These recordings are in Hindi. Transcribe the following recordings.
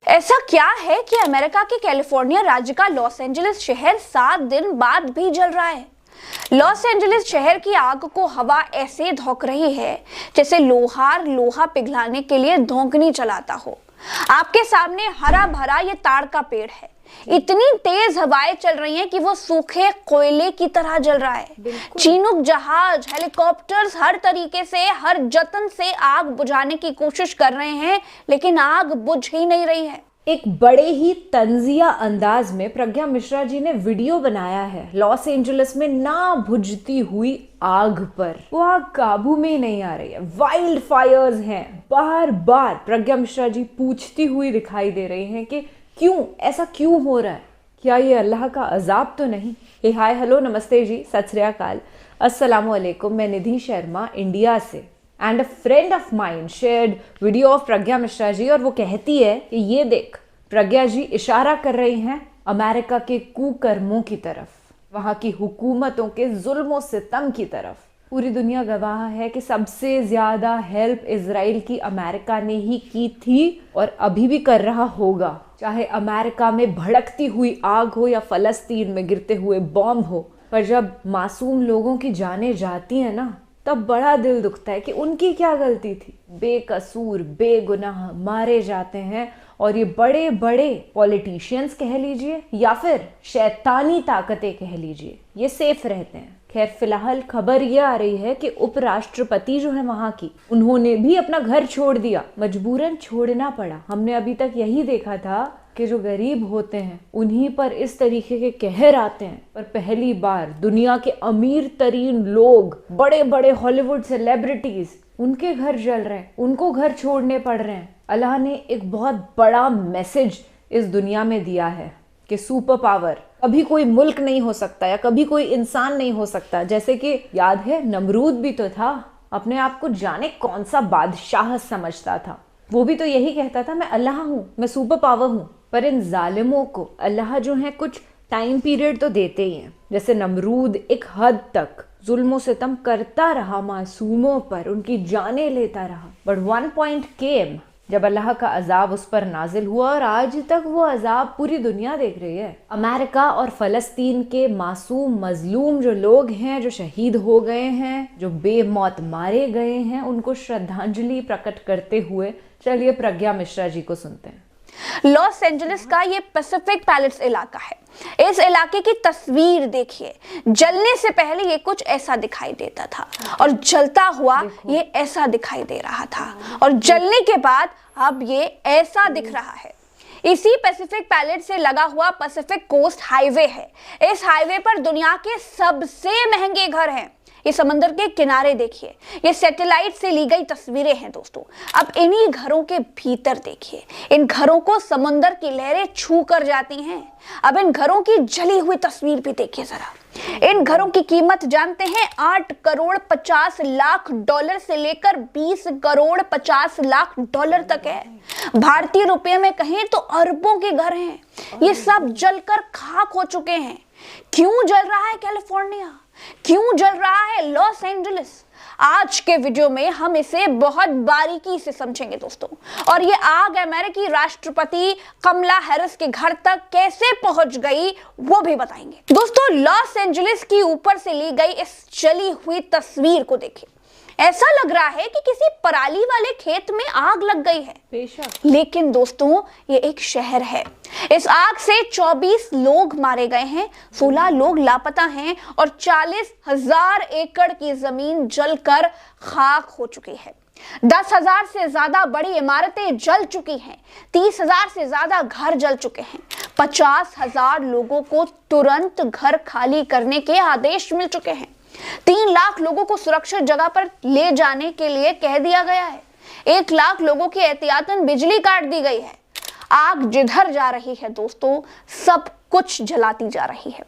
ऐसा क्या है कि अमेरिका के कैलिफोर्निया राज्य का लॉस एंजलिस शहर 7 दिन बाद भी जल रहा है। लॉस एंजलिस शहर की आग को हवा ऐसे धोंक रही है जैसे लोहार लोहा पिघलाने के लिए धोंकनी चलाता हो। आपके सामने हरा भरा ये ताड़ का पेड़ है। इतनी तेज हवाएं चल रही हैं कि वो सूखे कोयले की तरह जल रहा है। चीनूक जहाज, हेलीकॉप्टर्स हर तरीके से, हर जतन से आग बुझाने की कोशिश कर रहे हैं, लेकिन आग बुझ ही नहीं रही है। एक बड़े ही तंजिया अंदाज में प्रज्ञा मिश्रा जी ने वीडियो बनाया है लॉस एंजलिस में ना बुझती हुई आग पर। वो आग काबू में ही नहीं आ रही है, वाइल्ड फायर्स हैं। बार बार प्रज्ञा मिश्रा जी पूछती हुई दिखाई दे रही हैं कि क्यों, ऐसा क्यों हो रहा है? क्या ये अल्लाह का अजाब तो नहीं? हे हाय हेलो नमस्ते जी, सत श्री अकाल, अस्सलाम वालेकुम। मैं निधि शर्मा इंडिया से, and a friend of mine shared video of Pragya Mishra ji, और वो कहती है कि ये देख, प्रज्ञा जी इशारा कर रही हैं अमेरिका के कुकर्मों की तरफ, वहाँ की हुकूमतों के जुल्म सितम की तरफ। पूरी दुनिया गवाह है कि सबसे ज्यादा हेल्प इजराइल की अमेरिका ने ही की थी और अभी भी कर रहा होगा। चाहे अमेरिका में भड़कती हुई आग हो या फलस्तीन में गिरते हुए बॉम्ब हो, पर जब मासूम लोगों की जानें जाती हैं ना, तब बड़ा दिल दुखता है कि उनकी क्या गलती थी। बेकसूर बेगुनाह मारे जाते हैं और ये बड़े बड़े पॉलिटिशियंस कह लीजिए या फिर शैतानी ताकतें कह लीजिए, ये सेफ रहते हैं। खैर, फिलहाल खबर ये आ रही है कि उपराष्ट्रपति जो है वहां की, उन्होंने भी अपना घर छोड़ दिया, मजबूरन छोड़ना पड़ा। हमने अभी तक यही देखा था कि जो गरीब होते हैं उन्हीं पर इस तरीके के कहर आते हैं, पर पहली बार दुनिया के अमीर तरीन लोग, बड़े बड़े हॉलीवुड सेलिब्रिटीज, उनके घर जल रहे हैं, उनको घर छोड़ने पड़ रहे हैं। अल्लाह ने एक बहुत बड़ा मैसेज इस दुनिया में दिया है कि सुपर पावर कभी कोई मुल्क नहीं हो सकता या कभी कोई इंसान नहीं हो सकता। जैसे कि याद है, नमरूद भी तो था, अपने आप को जाने कौन सा बादशाह समझता था। वो भी तो यही कहता था, मैं अल्लाह हूँ, मैं सुपर पावर हूँ। पर इन जालिमों को अल्लाह जो है कुछ टाइम पीरियड तो देते ही हैं। जैसे नमरूद एक हद तक जुल्मों सितम करता रहा मासूमों पर, उनकी जानें लेता रहा, बट वन पॉइंट केम जब अल्लाह का अजाब उस पर नाजिल हुआ, और आज तक वो अजाब पूरी दुनिया देख रही है। अमेरिका और फलस्तीन के मासूम मजलूम जो लोग हैं, जो शहीद हो गए हैं, जो बेमौत मारे गए हैं, उनको श्रद्धांजलि प्रकट करते हुए चलिए प्रज्ञा मिश्रा जी को सुनते हैं। लॉस एंजलिस का ये पैसिफिक पैलेस इलाका है। इस इलाके की तस्वीर देखिए, जलने से पहले ये कुछ ऐसा दिखाई देता था और जलता हुआ ये ऐसा दिखाई दे रहा था, और जलने के बाद अब ये ऐसा दिख रहा है। इसी पैसिफिक पैलेस से लगा हुआ पैसिफिक कोस्ट हाईवे है। इस हाईवे पर दुनिया के सबसे महंगे घर हैं। ये समंदर के किनारे देखिए, ये सैटेलाइट से ली गई तस्वीरें हैं दोस्तों। अब इन्हीं घरों के भीतर देखिए, इन घरों को समंदर की लहरें छू कर जाती हैं। अब इन घरों की जली हुई तस्वीर भी देखिए जरा। इन घरों की कीमत जानते हैं? 8 करोड़ 50 लाख डॉलर से लेकर 20 करोड़ 50 लाख डॉलर तक है। भारतीय रुपये में कहें तो अरबों के घर हैं। ये सब जलकर खाक हो चुके हैं। क्यों जल रहा है कैलिफोर्निया? क्यों जल रहा है लॉस एंजलिस? आज के वीडियो में हम इसे बहुत बारीकी से समझेंगे दोस्तों, और ये आग अमेरिकी राष्ट्रपति कमला हैरिस के घर तक कैसे पहुंच गई वो भी बताएंगे। दोस्तों, लॉस एंजलिस की ऊपर से ली गई इस जली हुई तस्वीर को देखिए। ऐसा लग रहा है कि किसी पराली वाले खेत में आग लग गई है। बेशक, लेकिन दोस्तों, ये एक शहर है। इस आग से 24 लोग मारे गए हैं, 16 लोग लापता हैं और 40,000 एकड़ की जमीन जलकर खाक हो चुकी है। 10,000 से ज्यादा बड़ी इमारतें जल चुकी हैं। 30,000 से ज्यादा घर जल चुके हैं। 50,000 लोगों को तुरंत घर खाली करने के आदेश मिल चुके हैं। 3 लाख लोगों को सुरक्षित जगह पर ले जाने के लिए कह दिया गया है। 1 लाख लोगों की एहतियातन बिजली काट दी गई है। आग जिधर जा रही है दोस्तों, सब कुछ जलाती जा रही है।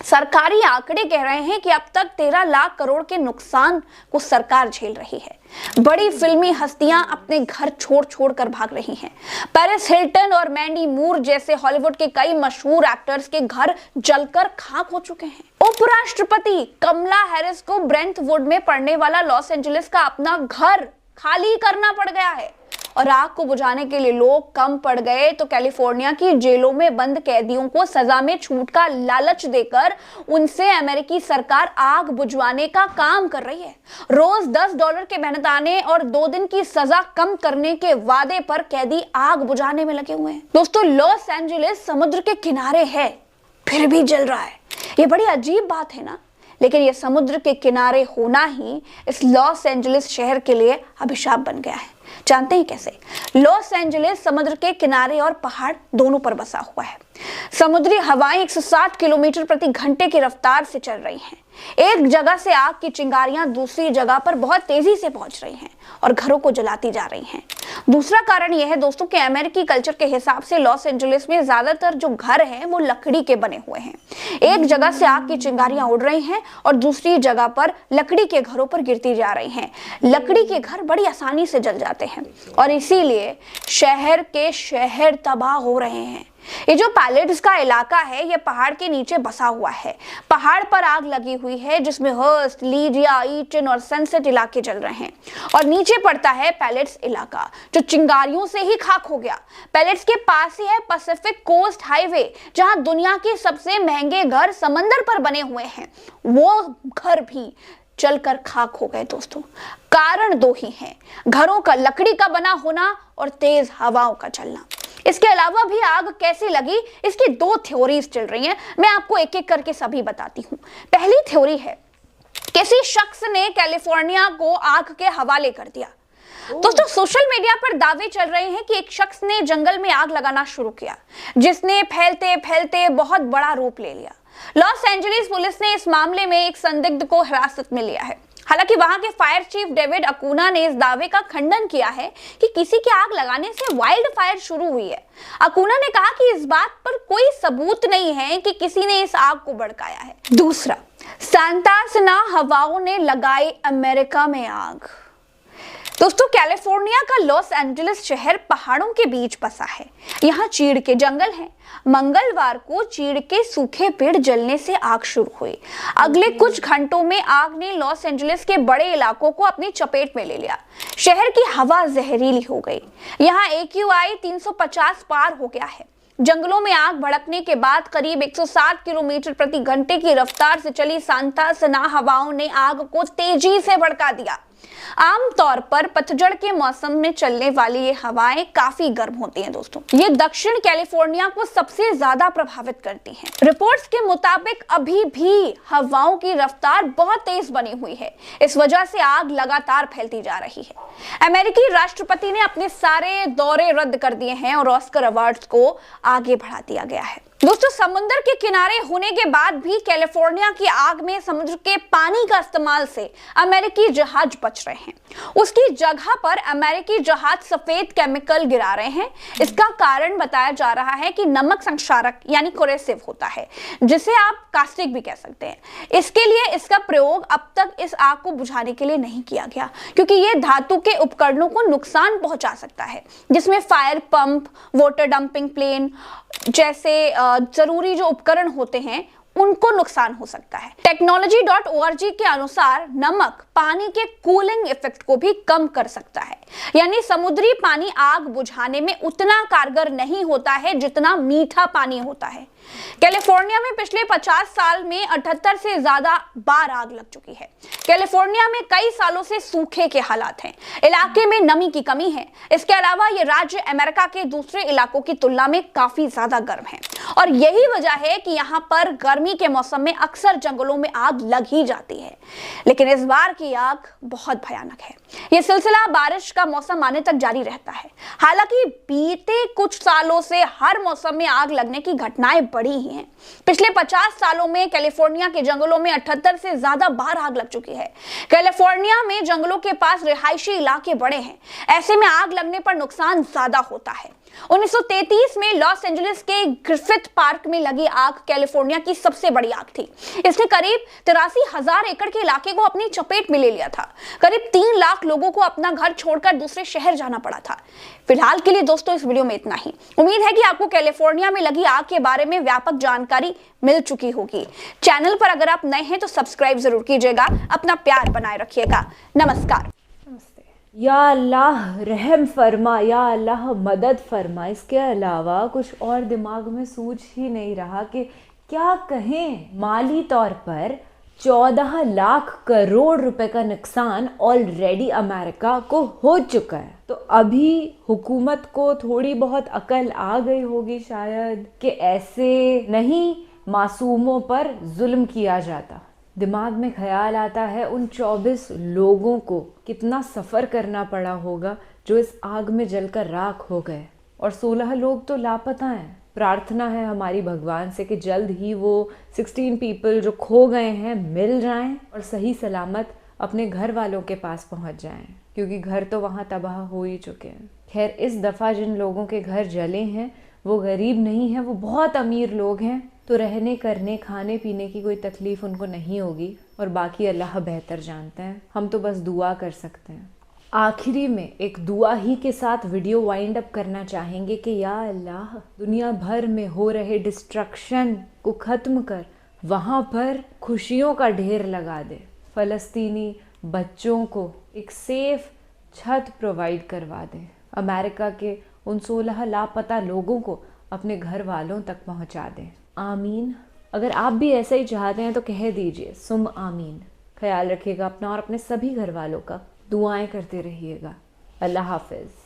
सरकारी आंकड़े कह रहे हैं कि अब तक 13 लाख करोड़ के नुकसान को सरकार झेल रही है। बड़ी फिल्मी हस्तियां अपने घर छोड़ छोड़ कर भाग रही हैं। पेरिस हिल्टन और मैंडी मूर जैसे हॉलीवुड के कई मशहूर एक्टर्स के घर जलकर खाक हो चुके हैं। उपराष्ट्रपति कमला हैरिस को ब्रेंटवुड में पड़ने वाला लॉस एंजलिस का अपना घर खाली करना पड़ गया है। और आग को बुझाने के लिए लोग कम पड़ गए तो कैलिफोर्निया की जेलों में बंद कैदियों को सजा में छूट का लालच देकर उनसे अमेरिकी सरकार आग बुझवाने का काम कर रही है। रोज $10 के मेहनताने और 2 दिन की सजा कम करने के वादे पर कैदी आग बुझाने में लगे हुए हैं। दोस्तों, लॉस एंजलिस समुद्र के किनारे है फिर भी जल रहा है। ये बड़ी अजीब बात है ना, लेकिन ये समुद्र के किनारे होना ही इस लॉस एंजलिस शहर के लिए अभिशाप बन गया है। जानते हैं कैसे? लॉस एंजलिस समुद्र के किनारे और पहाड़ दोनों पर बसा हुआ है। समुद्री हवाएं 160 किलोमीटर प्रति घंटे की रफ्तार से चल रही हैं। एक जगह से आग की चिंगारियां दूसरी जगह पर बहुत तेजी से पहुंच रही हैं और घरों को जलाती जा रही हैं। दूसरा कारण यह है दोस्तों कि अमेरिकी कल्चर के हिसाब से लॉस एंजलिस में ज्यादातर जो घर हैं वो लकड़ी के बने हुए हैं। एक जगह से आग की चिंगारियां उड़ रही हैं और दूसरी जगह पर लकड़ी के घरों पर गिरती जा रही हैं। लकड़ी के घर बड़ी आसानी से जल जाते हैं और इसीलिए शहर के शहर तबाह हो रहे हैं। ये जो पैलेट्स का इलाका है ये पहाड़ के नीचे बसा हुआ है। पहाड़ पर आग लगी हुई है जिसमें हर्स्ट, लीडिया, ईटन और सनसेट इलाके जल रहे हैं और नीचे पड़ता है पैलेट्स इलाका जो चिंगारियों से ही खाक हो गया। पैलेट्स के पास ही है पैसिफिक कोस्ट हाईवे जहां दुनिया के सबसे महंगे घर समंदर पर बने हुए हैं। वो घर भी जलकर खाक हो गए। दोस्तों, कारण 2 ही हैं, घरों का लकड़ी का बना होना और तेज हवाओं का चलना। इसके अलावा भी आग कैसे लगी इसकी 2 थ्योरीज चल रही हैं। मैं आपको एक एक करके सभी बताती हूँ। पहली थ्योरी है किसी शख्स ने कैलिफोर्निया को आग के हवाले कर दिया। दोस्तों, सोशल मीडिया पर दावे चल रहे हैं कि एक शख्स ने जंगल में आग लगाना शुरू किया जिसने फैलते फैलते बहुत बड़ा रूप ले लिया। लॉस एंजलिस पुलिस ने इस मामले में एक संदिग्ध को हिरासत में लिया है। हालांकि वहां के फायर चीफ डेविड अकूना ने इस दावे का खंडन किया है कि किसी की आग लगाने से वाइल्ड फायर शुरू हुई है। अकूना ने कहा कि इस बात पर कोई सबूत नहीं है कि किसी ने इस आग को भड़काया है। दूसरा, सांतासना हवाओं ने लगाई अमेरिका में आग। दोस्तों, कैलिफोर्निया का लॉस एंजलिस शहर पहाड़ों के बीच बसा है। यहाँ चीड़ के जंगल हैं। मंगलवार को चीड़ के सूखे पेड़ जलने से आग शुरू हुई। अगले कुछ घंटों में आग ने लॉस एंजलिस के बड़े इलाकों को अपनी चपेट में ले लिया। शहर की हवा जहरीली हो गई। यहाँ AQI 350 पार हो गया है। जंगलों में आग भड़कने के बाद करीब 160 किलोमीटर प्रति घंटे की रफ्तार से चली सांतासना हवाओं ने आग को तेजी से भड़का दिया। आमतौर पर पतझड़ के मौसम में चलने वाली ये हवाएं काफी गर्म होती हैं। दोस्तों, ये दक्षिण कैलिफोर्निया को सबसे ज्यादा प्रभावित करती हैं। रिपोर्ट्स के मुताबिक अभी भी हवाओं की रफ्तार बहुत तेज बनी हुई है। इस वजह से आग लगातार फैलती जा रही है। अमेरिकी राष्ट्रपति ने अपने सारे दौरे रद्द कर दिए हैं और ऑस्कर अवार्ड्स को आगे बढ़ा दिया गया है। दोस्तों, समुद्र के किनारे होने के बाद भी कैलिफोर्निया की आग में समुद्र के पानी का इस्तेमाल से अमेरिकी जहाज बच रहे हैं। उसकी जगह पर अमेरिकी जहाज सफेद केमिकल गिरा रहे हैं। इसका कारण बताया जा रहा है कि नमक संक्षारक यानी कोरेसिव होता है, जिसे आप कास्टिक भी कह सकते हैं। इसके लिए इसका प्रयोग अब तक इस आग को बुझाने के लिए नहीं किया गया क्योंकि यह धातु के उपकरणों को नुकसान पहुंचा सकता है, जिसमें fire pump, water dumping plane जैसे जरूरी जो उपकरण होते हैं उनको नुकसान हो सकता है। Technology.org के अनुसार नमक पानी के कूलिंग इफेक्ट को भी कम कर सकता है, यानी समुद्री पानी आग बुझाने में उतना कारगर नहीं होता है जितना मीठा पानी होता है। कैलिफोर्निया में पिछले 50 साल में 78 से ज्यादा बार आग लग चुकी है। कैलिफोर्निया में कई सालों से सूखे के हालात हैं। इलाके में नमी की कमी है। इसके अलावा ये राज्य अमेरिका के दूसरे इलाकों की तुलना में काफी ज्यादा गर्म है और यही वजह है कि यहाँ पर गर्मी के मौसम में अक्सर जंगलों में आग लग ही जाती है। लेकिन इस बार की आग बहुत भयानक है। ये सिलसिला बारिश का मौसम आने तक जारी रहता है। हालांकि बीते कुछ सालों से हर मौसम में आग लगने की घटनाएं बढ़ी ही हैं। पिछले 50 सालों में कैलिफोर्निया के जंगलों में 78 से ज्यादा बार आग लग चुकी है। कैलिफोर्निया में जंगलों के पास रिहायशी इलाके बड़े हैं। ऐसे में आग लगने पर नुकसान ज्यादा होता है। 1933 में लॉस एंजलिस के ग्रिफिथ पार्क में लगी आग कैलिफोर्निया की सबसे बड़ी आग थी। इसने करीब 83,000 एकड़ के इलाके को अपनी चपेट में ले लिया था। करीब 3 लाख लोगों को अपना घर छोड़कर दूसरे शहर जाना पड़ा था। फिलहाल के लिए दोस्तों इस वीडियो में इतना ही। उम्मीद है कि आपको कैलिफोर्निया में लगी आग के बारे में व्यापक जानकारी मिल चुकी होगी। चैनल पर अगर आप नए हैं तो सब्सक्राइब जरूर कीजिएगा। अपना प्यार बनाए रखिएगा। नमस्कार। नमस्ते। या अल्लाह रहम फरमा, या अल्लाह मदद फरमा। इसके अलावा कुछ और दिमाग में सूझ ही नहीं रहा कि क्या कहें। माली तौर पर 14 लाख करोड़ रुपए का नुकसान ऑलरेडी अमेरिका को हो चुका है। तो अभी हुकूमत को थोड़ी बहुत अकल आ गई होगी शायद कि ऐसे नहीं मासूमों पर जुल्म किया जाता। दिमाग में ख्याल आता है उन 24 लोगों को कितना सफ़र करना पड़ा होगा जो इस आग में जलकर राख हो गए, और 16 लोग तो लापता हैं। प्रार्थना है हमारी भगवान से कि जल्द ही वो 16 पीपल जो खो गए हैं मिल जाएं और सही सलामत अपने घर वालों के पास पहुंच जाएं, क्योंकि घर तो वहाँ तबाह हो ही चुके हैं। खैर, इस दफ़ा जिन लोगों के घर जले हैं वो गरीब नहीं हैं, वो बहुत अमीर लोग हैं, तो रहने करने खाने पीने की कोई तकलीफ़ उनको नहीं होगी, और बाकी अल्लाह बेहतर जानते हैं। हम तो बस दुआ कर सकते हैं। आखिरी में एक दुआ ही के साथ वीडियो वाइंड अप करना चाहेंगे कि या अल्लाह, दुनिया भर में हो रहे डिस्ट्रक्शन को ख़त्म कर वहाँ पर खुशियों का ढेर लगा दे। फ़लस्तीनी बच्चों को एक सेफ छत प्रोवाइड करवा दे। अमेरिका के उन 16 लापता लोगों को अपने घर वालों तक पहुँचा दें। आमीन। अगर आप भी ऐसा ही चाहते हैं तो कह दीजिए सुम आमीन। ख्याल रखिएगा अपना और अपने सभी घर वालों का। दुआएं करते रहिएगा। अल्लाह हाफिज़।